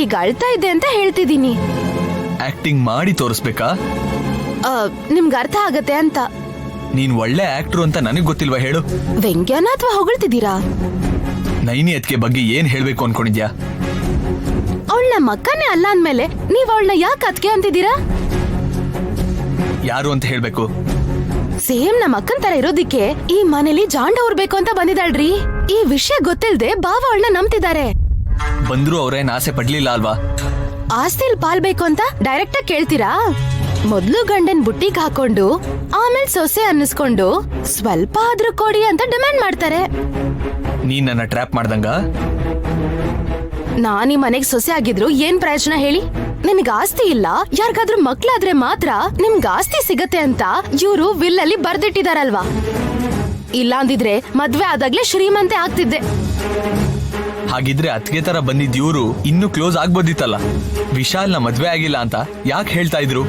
ಈಗ ಅಳ್ತಾ ಇದ್ದೆ ಅಂತ ಹೇಳ್ತಿದ್ದೀನಿ. ಆಕ್ಟಿಂಗ್ ಮಾಡಿ ತೋರಿಸ್ಬೇಕಾ? ನಿಮ್ಗೆ ಅರ್ಥ ಆಗತ್ತೆ ಅಂತ. ನೀನ್ ಒಳ್ಳೆ ಆಕ್ಟ್ರು ಅಂತ ನನಗ್ ಗೊತ್ತಿಲ್ವಾ ಹೇಳು? ವ್ಯಂಗ್ಯನ ಅಥವಾ ಹೊಗಳ್ತಿದ್ದೀರಾ? ನೈನಿ ಅದ್ಕೆ ಬಗ್ಗೆ ಏನ್ ಹೇಳ್ಬೇಕು ಅನ್ಕೊಂಡಿದ್ಯಾ? ಅವಳ ನಮ್ಮ ಅಕ್ಕನೇ ಅಲ್ಲ ಅಂದ್ಮೇಲೆ ನೀವ್ ಅವಳನ್ನ ಯಾಕೆ ಅದ್ಕೆ ಅಂತಿದ್ದೀರಾ? ಯಾರು ಅಂತ ಹೇಳ್ಬೇಕು? ಸೇಮ್ ನಮ್ಮ ಅಕ್ಕನ್ ತರ ಇರೋದಿಕ್ಕೆ ಈ ಮನೇಲಿ ಜಾಂಡ ಊರ್ಬೇಕು ಅಂತ ಬಂದಿದ್ದಾಳ್ರಿ. ಈ ವಿಷಯ ಗೊತ್ತಿಲ್ದೆ ಬಾವ ಅವಳನ್ನ ನಂಬ್ತಿದ್ದಾರೆ. ಬಂದ್ರು ಅವ್ರೇನ್ ಆಸೆ ಪಡ್ಲಿಲ್ಲ ಅಲ್ವಾ? ಆಸ್ತಿಲ್ ಪಾಲ್ಬೇಕು ಅಂತ ಡೈರೆಕ್ಟ್ ಆಗಿ ಕೇಳ್ತೀರಾ? ಮೊದ್ಲು ಗಂಡನ್ ಬುಟ್ಟಿಗ್ ಹಾಕೊಂಡು ಆಮೇಲೆ ಸೊಸೆ ಅನ್ನಿಸ್ಕೊಂಡು ಸ್ವಲ್ಪ ಆದ್ರೂ ಕೊಡಿ ಅಂತ ಡಿಮ್ಯಾಂಡ್ ಮಾಡ್ತಾರೆ. ನೀನ್ ನನ್ನ ಟ್ರ್ಯಾಪ್ ಮಾಡ್ದಂಗ? ನಾನ್ ಈ ಮನೆಗ್ ಸೊಸೆ ಆಗಿದ್ರು ಏನ್ ಪ್ರಯೋಜನ ಹೇಳಿ? ನಿಮ್ಗ್ ಆಸ್ತಿ ಇಲ್ಲ, ಯಾರಿಗಾದ್ರೂ ಮಕ್ಳಾದ್ರೆ ಮಾತ್ರ ನಿಮ್ಗ್ ಆಸ್ತಿ ಸಿಗತ್ತೆ ಅಂತ ಇವ್ರು ವಿಲ್ ಅಲ್ಲಿ ಬರ್ದಿಟ್ಟಿದಾರಲ್ವಾ? ಇಲ್ಲ ಅಂದಿದ್ರೆ ಮದ್ವೆ ಆದಾಗ್ಲೇ ಶ್ರೀಮಂತೆ ಆಗ್ತಿದ್ದೆ. ಹಾಗಿದ್ರೆ ಅತ್ಗೆ ತರ ಬಂದಿದ್ ಇವ್ರು ಇನ್ನೂ ಕ್ಲೋಸ್ ಆಗ್ಬೋದಿತ್ತಲ್ಲ. ವಿಶಾಲ್ನ ಮದ್ವೆ ಆಗಿಲ್ಲ ಅಂತ ಯಾಕೆ ಹೇಳ್ತಾ ಇದ್ರು?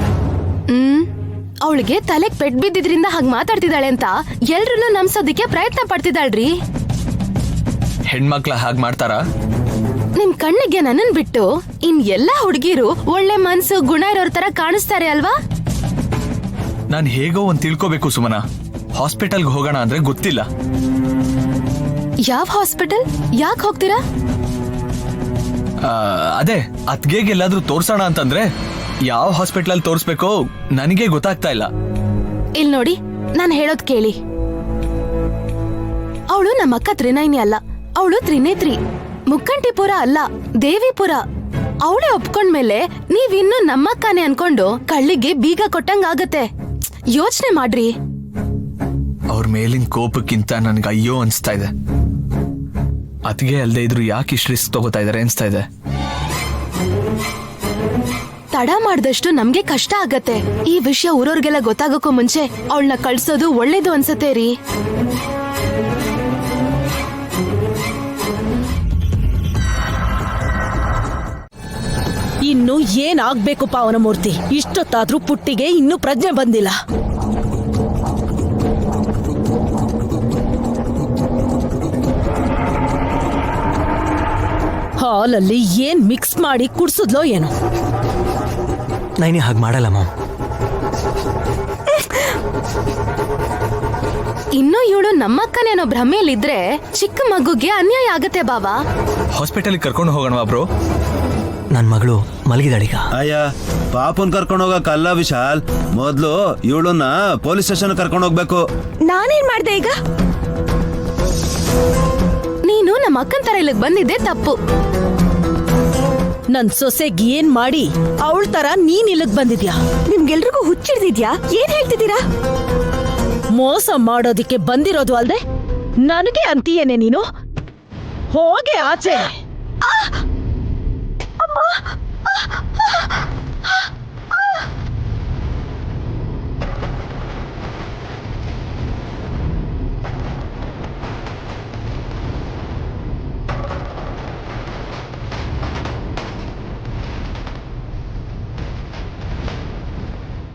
ಅವಳಿಗೆ ತಲೆಗ್ ಪೆಟ್ ಬಿದ್ದಿದ್ರಿಂದ ಹಾಗ್ ಮಾತಾಡ್ತಿದ್ದಾಳೆ ಅಂತ ಎಲ್ರನ್ನೂ ನಂಬ್ಸೋದಿಕ್ಕೆ ಪ್ರಯತ್ನ ಪಡ್ತಿದ್ದಾಳ್ರಿ. ಹೆಣ್ಮಕ್ಳ ಹಾಗ್ ಮಾಡ್ತಾರ? ನಿಮ್ ಕಣ್ಣಿಗೆ ನನ್ನನ್ ಬಿಟ್ಟು ಇನ್ ಎಲ್ಲಾ ಹುಡುಗಿರು ಒಳ್ಳೆ ಮನ್ಸು ಗುಣ ಇರೋರ್ ತರ ಕಾಣಿಸ್ತಾರೆ ಅಲ್ವಾ? ನಾನ್ ಹೇಗೋ ಒಂದ್ ತಿಳ್ಕೋಬೇಕು ಸುಮನ. ಹಾಸ್ಪಿಟಲ್ಗೆ ಹೋಗೋಣ ಅಂದ್ರೆ ಗೊತ್ತಿಲ್ಲ. ಯಾವ ಹಾಸ್ಪಿಟಲ್? ಯಾಕೆ ಹೋಗ್ತೀರಾ? ಅದೇ ಅತ್ಗೆಗೆಲ್ಲಾದ್ರೂ ತೋರ್ಸೋಣ ಅಂತಂದ್ರೆ ಯಾವ ಹಾಸ್ಪಿಟಲ್ ಅಲ್ಲಿ ತೋರ್ಸ್ಬೇಕೋ ನನಗೆ ಗೊತ್ತಾಗ್ತಾ ಇಲ್ಲ. ಇಲ್ ನೋಡಿ, ನಾನ್ ಹೇಳೋದ್ ಕೇಳಿ. ಅವಳು ನಮ್ಮ ಅಕ್ಕ ತ್ರಿನೈನಿ ಅಲ್ಲ, ಅವಳು ತ್ರಿನೇತ್ರಿ. ಮುಕ್ಕಂಟಿಪುರ ಅಲ್ಲ, ದೇವಿಪುರ. ಅವಳೇ ಒಪ್ಕೊಂಡ್ಮೇಲೆ ನೀವಿನ್ನು ನಮ್ಮಕ್ಕನೇ ಅನ್ಕೊಂಡು ಕಳ್ಳಿಗೆ ಬೀಗ ಕೊಟ್ಟಂಗ ಆಗತ್ತೆ. ಯೋಚನೆ ಮಾಡ್ರಿ. ಅವ್ರ ಮೇಲಿನ ಕೋಪಕ್ಕಿಂತ ನನ್ಗೆ ಅಯ್ಯೋ ಅನ್ಸ್ತಾ ಇದೆ. ಅತ್ಗೆ ಅಲ್ದೇ ಇದ್ರು ಯಾಕೆ ಇಷ್ಟು ರಿಸ್ಕ್ ತಗೋತಾ ಇದಾರೆ ಅನ್ಸ್ತಾ ಇದೆ. ತಡ ಮಾಡ್ದಷ್ಟು ನಮ್ಗೆ ಕಷ್ಟ ಆಗತ್ತೆ. ಈ ವಿಷಯ ಊರವ್ರಿಗೆಲ್ಲ ಗೊತ್ತಾಗಕ್ಕೂ ಮುಂಚೆ ಅವಳನ್ನ ಕಳ್ಸೋದು ಒಳ್ಳೇದು ಅನ್ಸತ್ತೆ ರೀ. ಇನ್ನು ಏನಾಗ್ಬೇಕು ಪಾವನಮೂರ್ತಿ? ಇಷ್ಟೊತ್ತಾದ್ರೂ ಪುಟ್ಟಿಗೆ ಇನ್ನೂ ಪ್ರಜ್ಞೆ ಬಂದಿಲ್ಲ. ಹಾಲಲ್ಲಿ ಏನ್ ಮಿಕ್ಸ್ ಮಾಡಿ ಕುಡ್ಸುದ್ಲೋ ಏನೋ. ನೈನಿ ಹಾಗೆ ಮಾಡಲ್ಲ ಮಾಮ್. ಇನ್ನು ಇವಳು ನಮ್ಮಕ್ಕನೇನೋ ಭ್ರಮೆಯಲ್ಲಿದ್ರೆ ಚಿಕ್ಕ ಮಗುಗೆ ಅನ್ಯಾಯ ಆಗತ್ತೆ ಬಾವಾ. ಹಾಸ್ಪಿಟಲ್ ಕರ್ಕೊಂಡು ಹೋಗೋಣ ಬ್ರೋ. ನನ್ ಮಗಳು ಮಲಗಿದಾಳೀಗ. ಅಯ್ಯ, ಪಾಪನ್ ಕರ್ಕೊಂಡು ಹೋಗಕ್ಕಲ್ಲ ವಿಶಾಲ್, ಮೊದ್ಲು ಇವಳನ್ನ ಪೊಲೀಸ್ ಸ್ಟೇಷನ್ ಕರ್ಕೊಂಡು ಹೋಗ್ಬೇಕು. ನಾನೇನ್ ಮಾಡ್ದೆ ಈಗ? ನೀನು ನಮ್ಮ ಅಕ್ಕನ್ ತರ ಇಲ್ಲಿಗೆ ಬಂದಿದ್ದೆ ತಪ್ಪು. ನನ್ ಸೊಸೆಗ್ ಏನ್ ಮಾಡಿ ಅವಳ ತರ ನೀನ್ ಇಲ್ಲಿಗ್ ಬಂದಿದ್ಯಾ? ನಿಮ್ಗೆಲ್ರಿಗೂ ಹುಚ್ಚಿಡ್ದಿದ್ಯಾ? ಏನ್ ಹೇಳ್ತಿದ್ದೀರಾ? ಮೋಸ ಮಾಡೋದಿಕ್ಕೆ ಬಂದಿರೋದು ಅಲ್ದೆ ನನಗೆ ಅಂತೀಯೇನೆ ನೀನು? ಹೋಗೆ ಆಚೆ.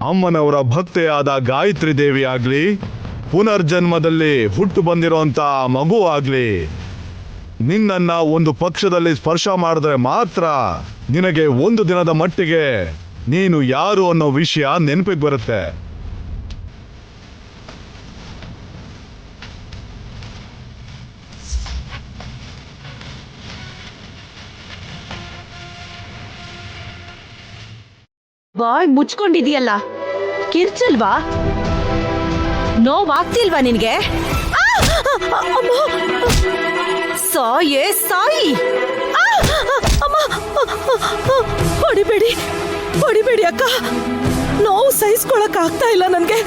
ಅಮ್ಮನವರ ಭಕ್ತೆಯಾದ ಗಾಯತ್ರಿ ದೇವಿ ಆಗ್ಲಿ, ಪುನರ್ಜನ್ಮದಲ್ಲಿ ಹುಟ್ಟು ಬಂದಿರೋಂತ ಮಗು ಆಗ್ಲಿ, ನಿನ್ನನ್ನ ಒಂದು ಪಕ್ಷದಲ್ಲಿ ಸ್ಪರ್ಶ ಮಾಡಿದ್ರೆ ಮಾತ್ರ ನಿನಗೆ ಒಂದು ದಿನದ ಮಟ್ಟಿಗೆ ನೀನು ಯಾರು ಅನ್ನೋ ವಿಷಯ ನೆನಪಿಗೆ ಬರುತ್ತೆ. ಬಾಯ್ ಮುಚ್ಕೊಂಡಿದೀಯಲ್ಲ, ಕಿರ್ಚಲ್ವಾ? ನೋವಾಗ್ತಿಲ್ವಾ ನಿನ್ಗೆ? ಸಾಯೇ ಸಾಯಿ. ಹೊಡಿಬೇಡಿ ಹೊಡಿಬೇಡಿ ಅಕ್ಕ, ನೋವು ಸಹಿಸ್ಕೊಳಕ್ ಆಗ್ತಾ ಇಲ್ಲ ನನ್ಗೆ.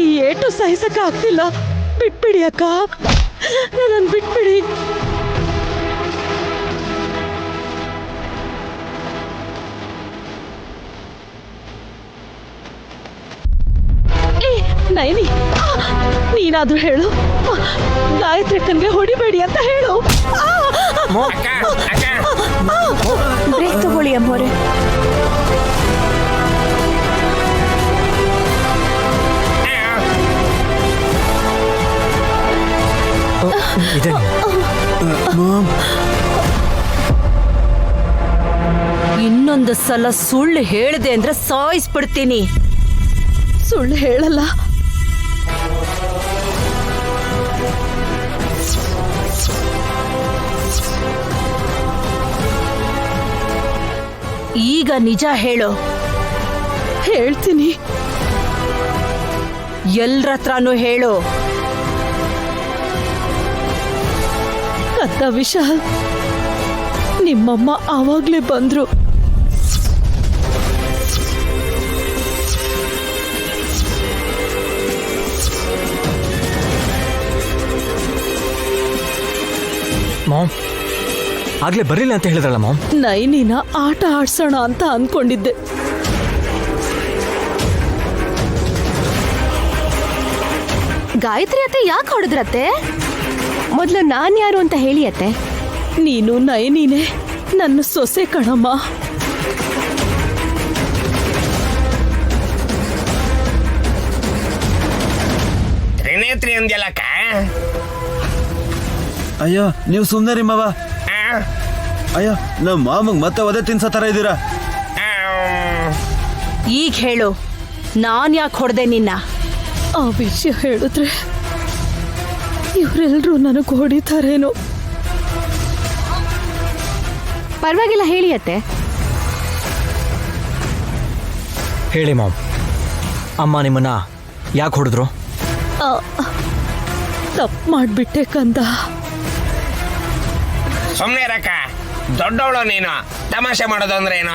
ಈ ಏಟು ಸಹಿಸಕ್ ಆಗ್ತಿಲ್ಲ. ಬಿಟ್ಬಿಡಿ ಅಕ್ಕ, ನನ್ ಬಿಟ್ಬಿಡಿ. ನೈನಿ, ನೀನಾದ್ರೂ ಹೇಳು, ಗಾಯತ್ರಿ ಅಕ್ಕನ್ಗೆ ಹೊಡಿಬೇಡಿ ಅಂತ ಹೇಳು. ಬ್ರೇಕ್ ತಗೊಳ್ಳಿ ಅಮ್ಮೋರೆ. ಇದೆ ಇನ್ನೊಂದು ಸಲ ಸುಳ್ಳು ಹೇಳಿದೆ ಅಂದ್ರೆ ಸಾಯಿಸ್ಬಿಡ್ತೀನಿ. ಸುಳ್ಳು ಹೇಳಲ್ಲ. ಈಗ ನಿಜ ಹೇಳು. ಹೇಳ್ತೀನಿ. ಎಲ್ರತ್ರನೂ ಹೇಳು. ಅತ್ತ ವಿಶಾಲ್, ನಿಮ್ಮಮ್ಮ ಆವಾಗ್ಲೇ ಬಂದ್ರು. ಮಾಮ್ ಆಗ್ಲೇ ಬರಲಿಲ್ಲ ಅಂತ ಹೇಳಿದ್ರಲ್ಲ ಮಾಮ್. ನೈನಿನ ಆಟ ಆಡ್ಸೋಣ ಅಂತ ಅನ್ಕೊಂಡಿದ್ದೆ. ಗಾಯತ್ರಿ ಅತ್ತೆ ಯಾಕೆ ಹೊಡೆದ್ರತ್ತೆ? ಮೊದ್ಲು ನಾನ್ ಯಾರು ಅಂತ ಹೇಳಿ ಅತ್ತೆ. ನೀನು ನೈನಿನೇ ನನ್ನ ಸೊಸೆ ಕಣಮ್ಮ. ತ್ರಿನೇತ್ರಿ ಅಂದ್ಯಲ್ಲಕ್ಕ. ಅಯ್ಯೋ ನೀವು ಸುಮ್ನೆ ರೀ ಮಾವ. ಅಯ್ಯೋ ನಮ್ಮ ಮಾಮಂಗ್ ಮತ್ತೆ ಒದೆ ತಿನ್ಸೋ ತರ ಇದ್ದೀರಾ. ಈಗ ಹೇಳು, ನಾನ್ ಯಾಕೆ ಹೊಡೆದೆ ನಿನ್ನ? ಆ ವಿಷಯ ಹೇಳಿದ್ರೆ ಇವರೆಲ್ಲರೂ ನನಗೆ ಹೊಡಿತಾರೇನೋ. ಪರವಾಗಿಲ್ಲ ಹೇಳಿ ಅತ್ತೆ. ಹೇಳಿ ಮಾಮ್, ಅಮ್ಮ ನಿಮ್ಮನ್ನ ಯಾಕೆ ಹೊಡೆದ್ರು? ತಪ್ಪು ಮಾಡ್ಬಿಟ್ಟೆ ಕಂದ. ಸುಮ್ನೆ ಇರಕ್ಕ, ದೊಡ್ಡವಳು ನೀನು. ತಮಾಷೆ ಮಾಡೋದು ಅಂದ್ರೆ ಏನು?